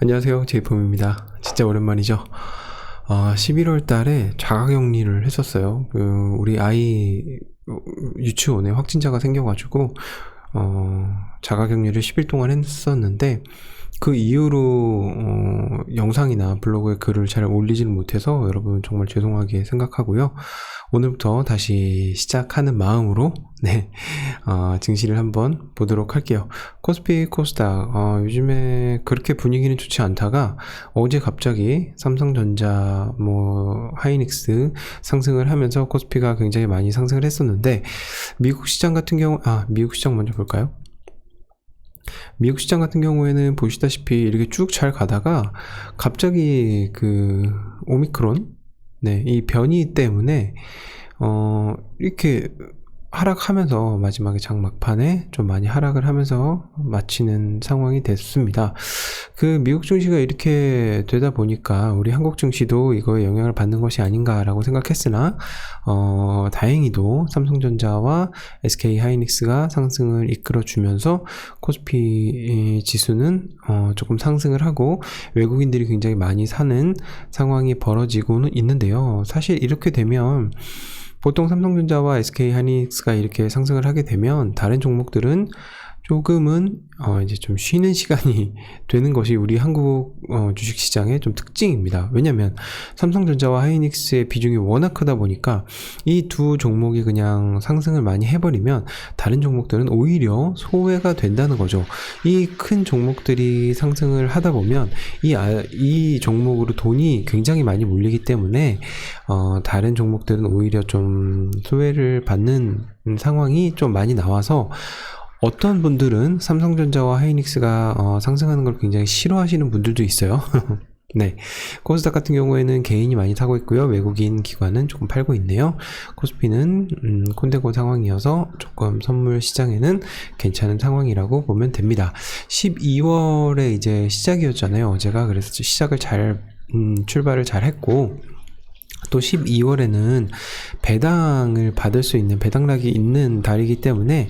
안녕하세요, 제이폼입니다. 진짜 오랜만이죠. 11월 달에 자가격리를 했었어요. 우리 아이 유치원에 확진자가 생겨가지고 자가격리를 10일 동안 했었는데, 그 이후로 영상이나 블로그에 글을 잘 올리지는 못해서 여러분 정말 죄송하게 생각하고요. 오늘부터 다시 시작하는 마음으로 증시를 한번 보도록 할게요. 코스피 코스닥 요즘에 그렇게 분위기는 좋지 않다가 어제 갑자기 삼성전자 하이닉스 상승을 하면서 코스피가 굉장히 많이 상승을 했었는데, 미국 시장 같은 경우 미국 시장 먼저 볼까요? 미국 시장 같은 경우에는 보시다시피 이렇게 쭉 잘 가다가 갑자기 그 오미크론 이 변이 때문에 이렇게 하락하면서 마지막에 장막판에 좀 많이 하락을 하면서 마치는 상황이 됐습니다. 그 미국 증시가 이렇게 되다 보니까 우리 한국 증시도 이거에 영향을 받는 것이 아닌가라고 생각했으나 다행히도 삼성전자와 SK 하이닉스가 상승을 이끌어주면서 코스피 지수는 조금 상승을 하고 외국인들이 굉장히 많이 사는 상황이 벌어지고는 있는데요. 사실 이렇게 되면 보통 삼성전자와 SK 하이닉스가 이렇게 상승을 하게 되면 다른 종목들은 조금은 이제 좀 쉬는 시간이 되는 것이 우리 한국 주식시장의 좀 특징입니다. 왜냐면 삼성전자와 하이닉스의 비중이 워낙 크다 보니까 이 두 종목이 그냥 상승을 많이 해버리면 다른 종목들은 오히려 소외가 된다는 거죠. 이 큰 종목들이 상승을 하다 보면 이 종목으로 돈이 굉장히 많이 몰리기 때문에 다른 종목들은 오히려 좀 소외를 받는 상황이 좀 많이 나와서 어떤 분들은 삼성전자와 하이닉스가 상승하는 걸 굉장히 싫어하시는 분들도 있어요. 네, 코스닥 같은 경우에는 개인이 많이 사고 있고요. 외국인 기관은 조금 팔고 있네요. 코스피는 콘데고 상황이어서 조금 선물 시장에는 괜찮은 상황이라고 보면 됩니다. 12월에 이제 시작이었잖아요. 제가 그래서 시작을 출발을 잘 했고, 또 12월에는 배당을 받을 수 있는 배당락이 있는 달이기 때문에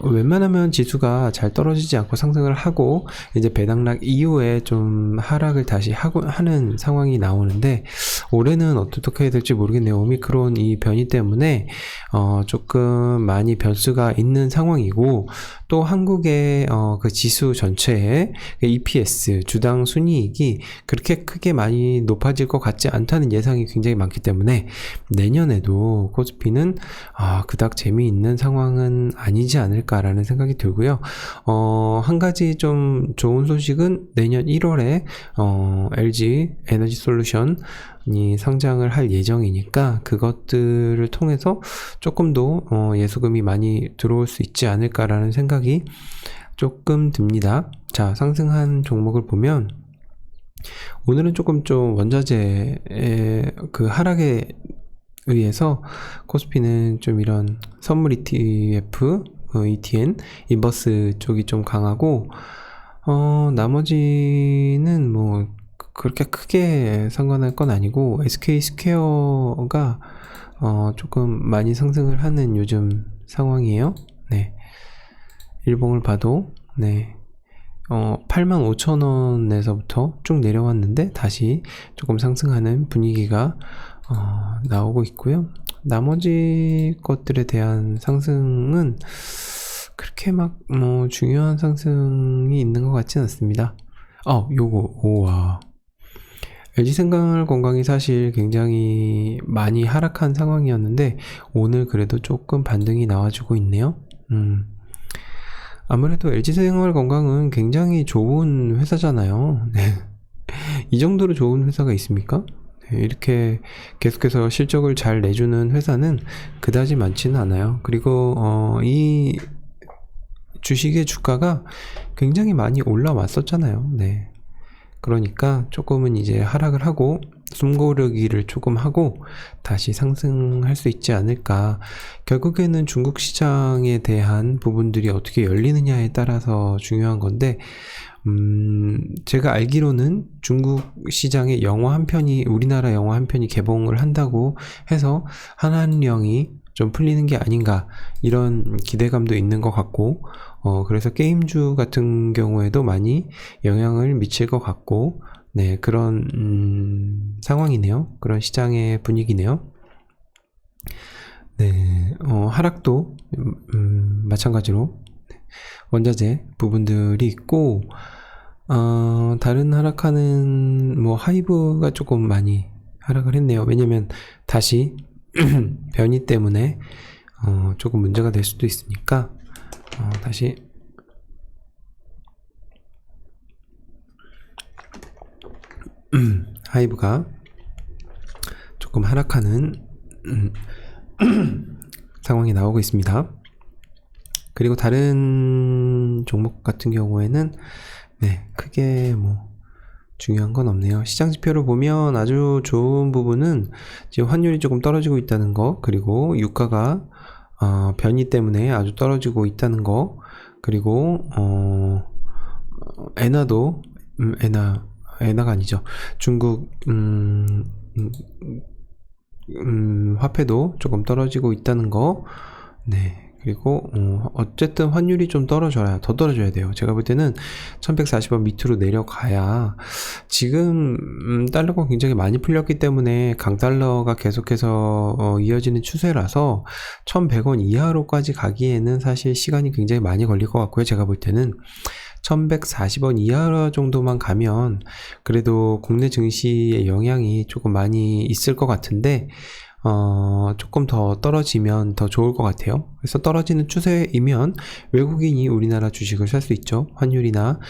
웬만하면 지수가 잘 떨어지지 않고 상승을 하고 이제 배당락 이후에 좀 하락을 다시 하는 상황이 나오는데, 올해는 어떻게 해야 될지 모르겠네요. 오미크론 이 변이 때문에 조금 많이 변수가 있는 상황이고, 또 한국의 그 지수 전체의 EPS 주당 순이익이 그렇게 크게 많이 높아질 것 같지 않다는 예상이 굉장히 많기 때문에 내년에도 코스피는 그닥 재미있는 상황은 아니지 않을까라는 생각이 들고요. 한 가지 좀 좋은 소식은 내년 1월에 LG 에너지 솔루션이 상장을 할 예정이니까 그것들을 통해서 조금 더 예수금이 많이 들어올 수 있지 않을까라는 생각이 조금 듭니다. 자, 상승한 종목을 보면 오늘은 조금 좀 원자재의 그 하락에 의해서 코스피는 좀 이런 선물 ETF, ETN, 인버스 쪽이 좀 강하고, 나머지는 뭐 그렇게 크게 상관할 건 아니고 SK 스퀘어가 조금 많이 상승을 하는 요즘 상황이에요. 네, 일봉을 봐도 85,000원에서부터 쭉 내려왔는데 다시 조금 상승하는 분위기가 나오고 있고요. 나머지 것들에 대한 상승은 그렇게 막 중요한 상승이 있는 것 같지는 않습니다. LG생활건강이 사실 굉장히 많이 하락한 상황이었는데 오늘 그래도 조금 반등이 나와주고 있네요. 아무래도 LG생활건강은 굉장히 좋은 회사잖아요. 네. 이 정도로 좋은 회사가 있습니까? 이렇게 계속해서 실적을 잘 내주는 회사는 그다지 많지는 않아요. 그리고 이 주식의 주가가 굉장히 많이 올라왔었잖아요. 네. 그러니까 조금은 이제 하락을 하고 숨고르기를 조금 하고 다시 상승할 수 있지 않을까. 결국에는 중국 시장에 대한 부분들이 어떻게 열리느냐에 따라서 중요한 건데, 제가 알기로는 중국 시장에 우리나라 영화 한 편이 개봉을 한다고 해서 한한령이 좀 풀리는 게 아닌가, 이런 기대감도 있는 것 같고, 그래서 게임주 같은 경우에도 많이 영향을 미칠 것 같고, 네, 그런 상황이네요. 그런 시장의 분위기네요. 네, 하락도 마찬가지로 원자재 부분들이 있고, 다른 하락하는 뭐 하이브가 조금 많이 하락을 했네요. 왜냐면 다시 변이 때문에 조금 문제가 될 수도 있으니까 다시 하이브가 조금 하락하는 상황이 나오고 있습니다. 그리고 다른 종목 같은 경우에는 네, 크게 뭐 중요한 건 없네요. 시장 지표를 보면 아주 좋은 부분은 지금 환율이 조금 떨어지고 있다는 거, 그리고 유가가 변이 때문에 아주 떨어지고 있다는 거, 그리고 엔화도 엔화가 아니죠. 중국 화폐도 조금 떨어지고 있다는 거. 네. 그리고 어쨌든 환율이 좀 더 떨어져야 돼요. 제가 볼 때는 1140원 밑으로 내려가야, 지금 달러가 굉장히 많이 풀렸기 때문에 강달러가 계속해서 이어지는 추세라서 1100원 이하로까지 가기에는 사실 시간이 굉장히 많이 걸릴 것 같고요. 제가 볼 때는 1140원 이하 정도만 가면 그래도 국내 증시의 영향이 조금 많이 있을 것 같은데, 조금 더 떨어지면 더 좋을 것 같아요. 그래서 떨어지는 추세이면 외국인이 우리나라 주식을 살 수 있죠. 환율이나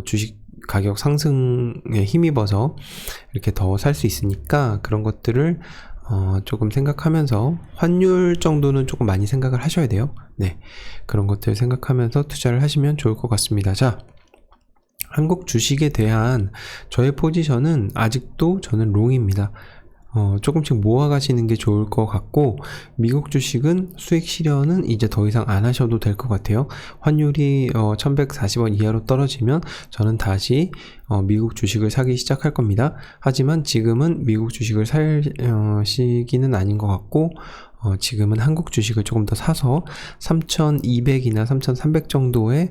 주식 가격 상승에 힘입어서 이렇게 더 살 수 있으니까, 그런 것들을 조금 생각하면서 환율 정도는 조금 많이 생각을 하셔야 돼요. 네, 그런 것들 생각하면서 투자를 하시면 좋을 것 같습니다. 자, 한국 주식에 대한 저의 포지션은 아직도 저는 롱입니다. 조금씩 모아가시는 게 좋을 것 같고, 미국 주식은 수익 실현은 이제 더 이상 안 하셔도 될 것 같아요. 환율이 1140원 이하로 떨어지면 저는 다시 미국 주식을 사기 시작할 겁니다. 하지만 지금은 미국 주식을 살 시기는 아닌 것 같고, 지금은 한국 주식을 조금 더 사서 3200이나 3300 정도에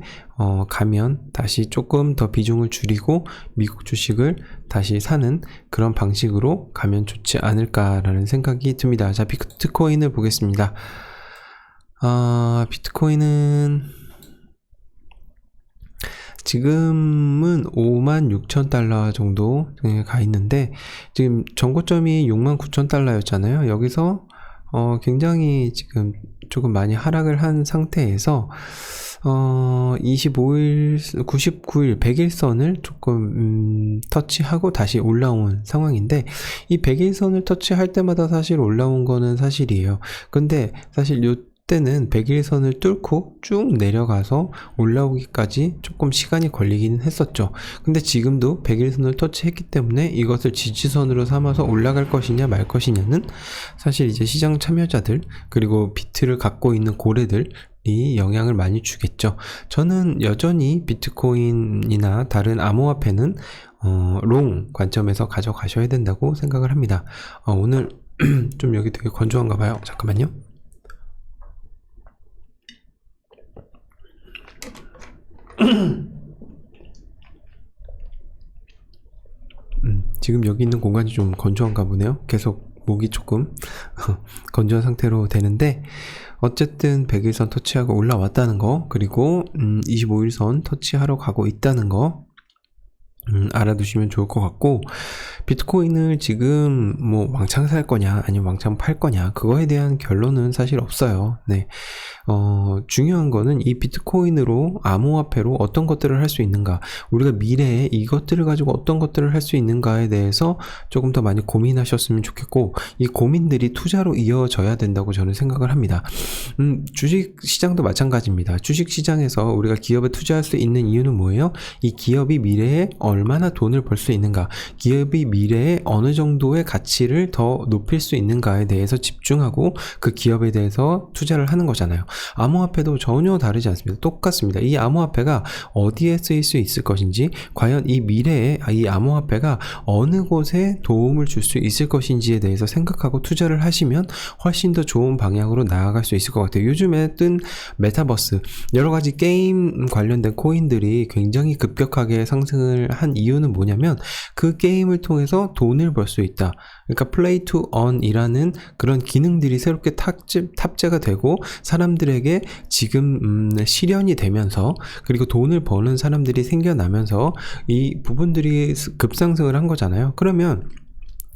가면 다시 조금 더 비중을 줄이고 미국 주식을 다시 사는 그런 방식으로 가면 좋지 않을까라는 생각이 듭니다. 자, 비트코인을 보겠습니다. 비트코인은 지금은 56,000달러 정도 가 있는데, 지금 전고점이 69,000달러였잖아요. 여기서 굉장히 지금 조금 많이 하락을 한 상태에서 25일, 99일, 100일선을 조금 터치하고 다시 올라온 상황인데, 이 100일선을 터치할 때마다 사실 올라온 거는 사실이에요. 근데 사실 요때는 100일선을 뚫고 쭉 내려가서 올라오기까지 조금 시간이 걸리긴 했었죠. 근데 지금도 100일선을 터치했기 때문에 이것을 지지선으로 삼아서 올라갈 것이냐 말 것이냐는 사실 이제 시장 참여자들, 그리고 비트를 갖고 있는 고래들이 영향을 많이 주겠죠. 저는 여전히 비트코인이나 다른 암호화폐는 롱 관점에서 가져가셔야 된다고 생각을 합니다. 오늘 좀 여기 되게 건조한가 봐요. 잠깐만요. 지금 여기 있는 공간이 좀 건조한가 보네요. 계속 목이 조금 건조한 상태로 되는데, 어쨌든 100일선 터치하고 올라왔다는 거, 그리고 25일선 터치하러 가고 있다는 거 알아두시면 좋을 것 같고, 비트코인을 지금 뭐 왕창 살 거냐 아니면 왕창 팔 거냐, 그거에 대한 결론은 사실 없어요. 네. 중요한 거는 이 비트코인으로, 암호화폐로 어떤 것들을 할 수 있는가, 우리가 미래에 이것들을 가지고 어떤 것들을 할 수 있는가에 대해서 조금 더 많이 고민하셨으면 좋겠고, 이 고민들이 투자로 이어져야 된다고 저는 생각을 합니다. 주식 시장도 마찬가지입니다. 주식 시장에서 우리가 기업에 투자할 수 있는 이유는 뭐예요? 이 기업이 미래에 얼마나 돈을 벌 수 있는가, 기업이 미래에 어느 정도의 가치를 더 높일 수 있는가에 대해서 집중하고 그 기업에 대해서 투자를 하는 거잖아요. 암호화폐도 전혀 다르지 않습니다. 똑같습니다. 이 암호화폐가 어디에 쓰일 수 있을 것인지, 과연 이 미래에 이 암호화폐가 어느 곳에 도움을 줄 수 있을 것인지에 대해서 생각하고 투자를 하시면 훨씬 더 좋은 방향으로 나아갈 수 있을 것 같아요. 요즘에 뜬 메타버스, 여러 가지 게임 관련된 코인들이 굉장히 급격하게 상승을 한 이유는 뭐냐면 그 게임을 통해서 돈을 벌 수 있다. 그러니까 플레이 투 언이라는 그런 기능들이 새롭게 탑재가 되고 사람들에게 지금 실현이 되면서, 그리고 돈을 버는 사람들이 생겨나면서 이 부분들이 급상승을 한 거잖아요. 그러면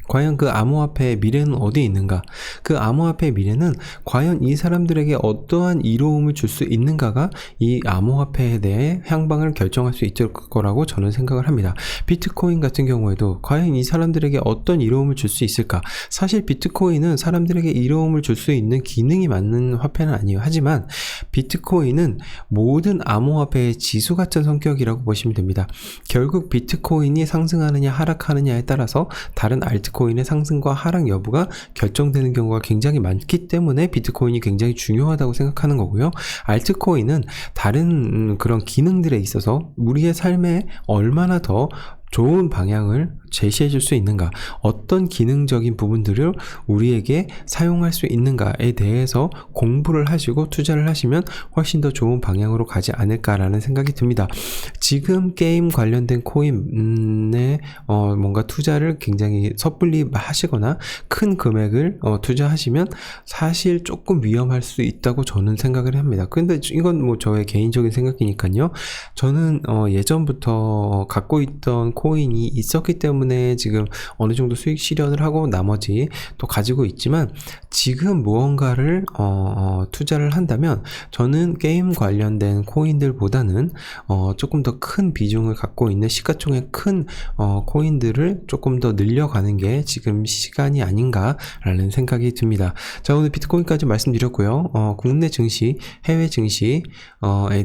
과연 그 암호화폐의 미래는 어디에 있는가? 그 암호화폐의 미래는 과연 이 사람들에게 어떠한 이로움을 줄 수 있는가가 이 암호화폐에 대해 향방을 결정할 수 있을 거라고 저는 생각을 합니다. 비트코인 같은 경우에도 과연 이 사람들에게 어떤 이로움을 줄 수 있을까? 사실 비트코인은 사람들에게 이로움을 줄 수 있는 기능이 맞는 화폐는 아니에요. 하지만 비트코인은 모든 암호화폐의 지수 같은 성격이라고 보시면 됩니다. 결국 비트코인이 상승하느냐 하락하느냐에 따라서 다른 비트코인의 상승과 하락 여부가 결정되는 경우가 굉장히 많기 때문에 비트코인이 굉장히 중요하다고 생각하는 거고요. 알트코인은 다른 그런 기능들에 있어서 우리의 삶에 얼마나 더 좋은 방향을 제시해 줄 수 있는가, 어떤 기능적인 부분들을 우리에게 사용할 수 있는가에 대해서 공부를 하시고 투자를 하시면 훨씬 더 좋은 방향으로 가지 않을까라는 생각이 듭니다. 지금 게임 관련된 코인에 뭔가 투자를 굉장히 섣불리 하시거나 큰 금액을 투자하시면 사실 조금 위험할 수 있다고 저는 생각을 합니다. 근데 이건 뭐 저의 개인적인 생각이니까요. 저는 예전부터 갖고 있던 코인이 있었기 때문에 지금 어느 정도 수익 실현을 하고 나머지 또 가지고 있지만, 지금 무언가를 투자를 한다면 저는 게임 관련된 코인들보다는 조금 더 큰 비중을 갖고 있는 시가총액 큰 코인들을 조금 더 늘려가는 게 지금 시간이 아닌가라는 생각이 듭니다. 자, 오늘 비트코인까지 말씀드렸고요. 국내 증시, 해외 증시에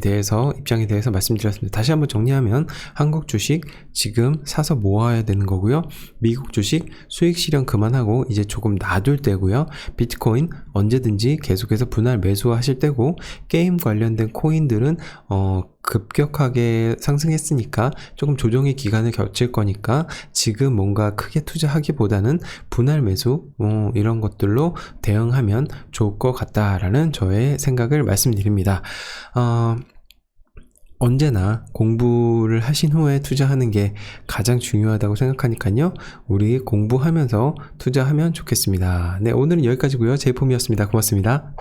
대해서 입장에 대해서 말씀드렸습니다. 다시 한번 정리하면 한국 주식 지금 사서 모아야 되는 거고요. 미국 주식 수익 실현 그만하고 이제 조금 놔둘 때고요. 비트코인 언제든지 계속해서 분할 매수하실 때고, 게임 관련된 코인들은 급격하게 상승했으니까 조금 조정의 기간을 겹칠 거니까 지금 뭔가 크게 투자하기보다는 분할 매수 이런 것들로 대응하면 좋을 것 같다라는 저의 생각을 말씀드립니다. 언제나 공부를 하신 후에 투자하는 게 가장 중요하다고 생각하니까요. 우리 공부하면서 투자하면 좋겠습니다. 네, 오늘은 여기까지고요. 제이폼이었습니다. 고맙습니다.